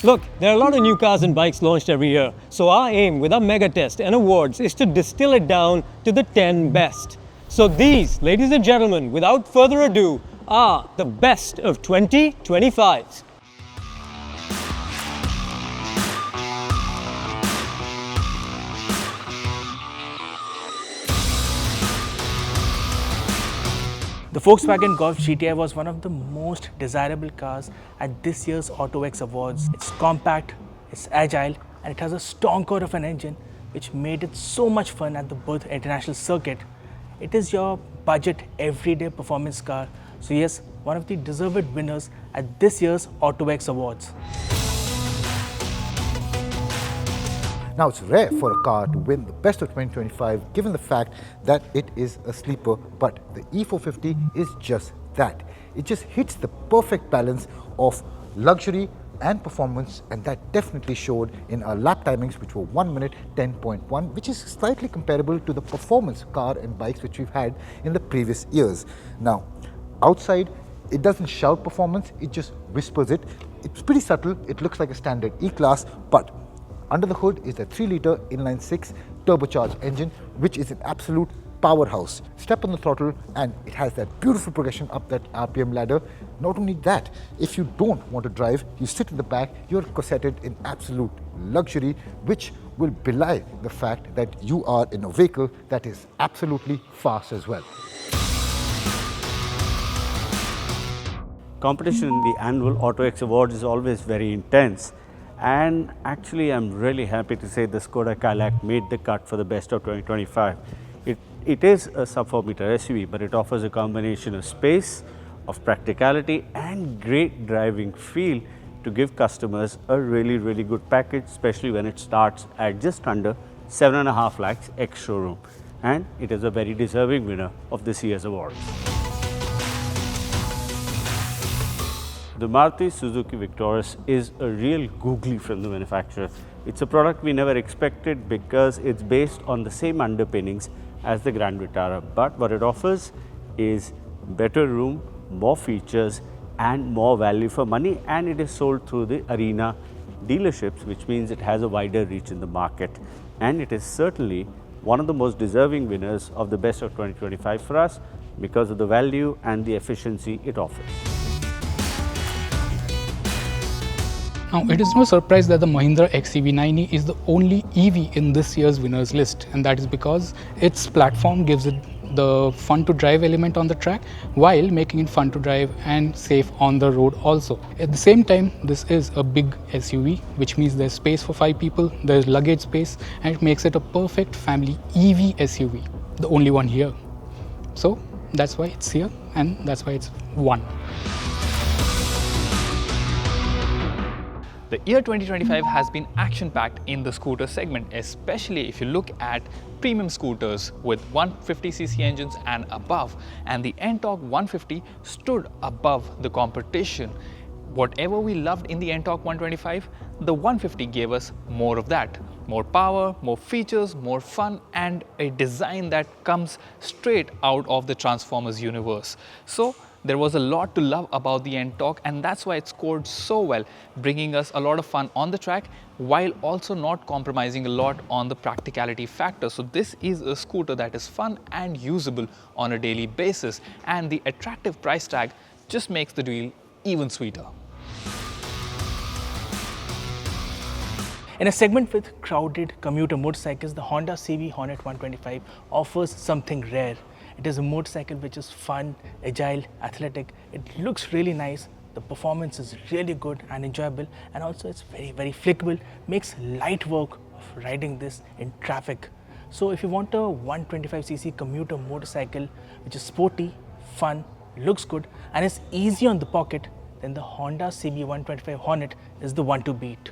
Look, there are a lot of new cars and bikes launched every year, so our aim with our mega test and awards is to distill it down to the 10 best. So these, ladies and gentlemen, without further ado, are the best of 2025. The Volkswagen Golf GTI was one of the most desirable cars at this year's autoX Awards. It's compact, it's agile, and it has a strong core of an engine which made it so much fun at the Buddh International Circuit. It is your budget everyday performance car. So yes, one of the deserved winners at this year's autoX Awards. Now, it's rare for a car to win the best of 2025 given the fact that it is a sleeper, but the E450 is just that. It just hits the perfect balance of luxury and performance, and that definitely showed in our lap timings, which were 1 minute 10.1, which is slightly comparable to the performance car and bikes which we've had in the previous years. Now, outside, it doesn't shout performance, it just whispers it. It's pretty subtle, it looks like a standard E-Class, but under the hood is a 3-litre inline-6 turbocharged engine, which is an absolute powerhouse. Step on the throttle and it has that beautiful progression up that RPM ladder. Not only that, if you don't want to drive, you sit in the back, you're corseted in absolute luxury, which will belie the fact that you are in a vehicle that is absolutely fast as well. Competition in the annual autoX Awards is always very intense. And actually, I'm really happy to say the Škoda Kylaq made the cut for the best of 2025. It is a sub-4 meter SUV, but it offers a combination of space, of practicality and great driving feel to give customers a really good package, especially when it starts at just under 7.5 lakhs ex-showroom. And it is a very deserving winner of this year's awards. The Maruti Suzuki Victoris is a real googly from the manufacturer. It's a product we never expected because it's based on the same underpinnings as the Grand Vitara, but what it offers is better room, more features and more value for money, and it is sold through the Arena dealerships, which means it has a wider reach in the market, and it is certainly one of the most deserving winners of the best of 2025 for us because of the value and the efficiency it offers. Now, it is no surprise that the Mahindra XEV 9e is the only EV in this year's winners list, and that is because its platform gives it the fun to drive element on the track while making it fun to drive and safe on the road also. At the same time, this is a big SUV, which means there's space for 5 people, there's luggage space, and it makes it a perfect family EV SUV, the only one here. So that's why it's here and that's why it's one. The year 2025 has been action-packed in the scooter segment, especially if you look at premium scooters with 150cc engines and above, and the NTorq 150 stood above the competition. Whatever we loved in the NTorq 125, the 150 gave us more of that. More power, more features, more fun, and a design that comes straight out of the Transformers universe. So there was a lot to love about the NTorq, and that's why it scored so well, bringing us a lot of fun on the track while also not compromising a lot on the practicality factor. So this is a scooter that is fun and usable on a daily basis, and the attractive price tag just makes the deal even sweeter. In a segment with crowded commuter motorcycles, the Honda CB Hornet 125 offers something rare. It is a motorcycle which is fun, agile, athletic. It looks really nice. The performance is really good and enjoyable, and also it's very flickable. Makes light work of riding this in traffic. So if you want a 125cc commuter motorcycle which is sporty, fun, looks good and is easy on the pocket, then the Honda CB 125 Hornet is the one to beat.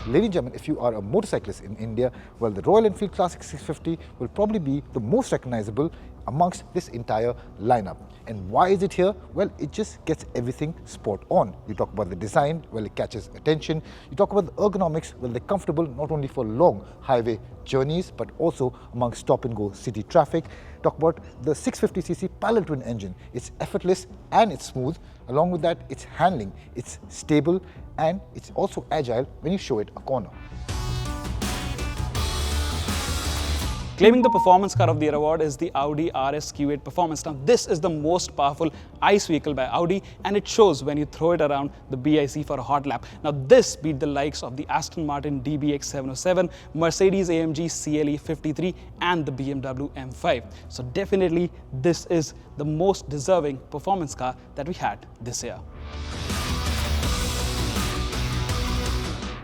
Ladies and gentlemen, if you are a motorcyclist in India, well, the Royal Enfield Classic 650 will probably be the most recognizable amongst this entire lineup. And why is it here? Well, it just gets everything spot on. You talk about the design, well, it catches attention. You talk about the ergonomics, well, they're comfortable not only for long highway journeys, but also among stop and go city traffic. talk about the 650cc parallel twin engine. It's effortless and it's smooth. Along with that, it's handling, it's stable, and it's also agile when you show it a corner. Claiming the Performance Car of the Year award is the Audi RS Q8 Performance. Now, this is the most powerful ICE vehicle by Audi, and it shows when you throw it around the BIC for a hot lap. Now, this beat the likes of the Aston Martin DBX 707, Mercedes-AMG CLE 53, and the BMW M5. So, definitely, this is the most deserving performance car that we had this year.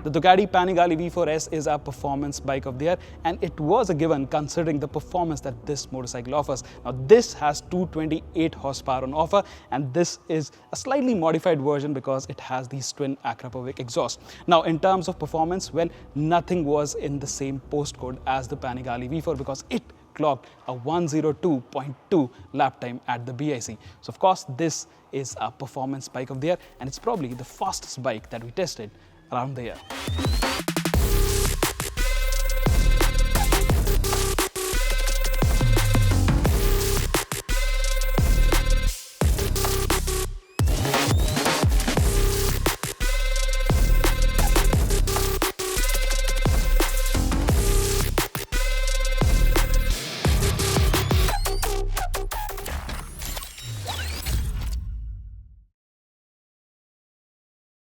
The Ducati Panigale V4S is our performance bike of the year, and it was a given considering the performance that this motorcycle offers. Now, this has 228 horsepower on offer, and this is a slightly modified version because it has these twin Akrapovic exhaust. Now, in terms of performance, well, nothing was in the same postcode as the Panigale V4 because it clocked a 102.2 lap time at the BIC. So, of course, this is our performance bike of the year, and it's probably the fastest bike that we tested around the year.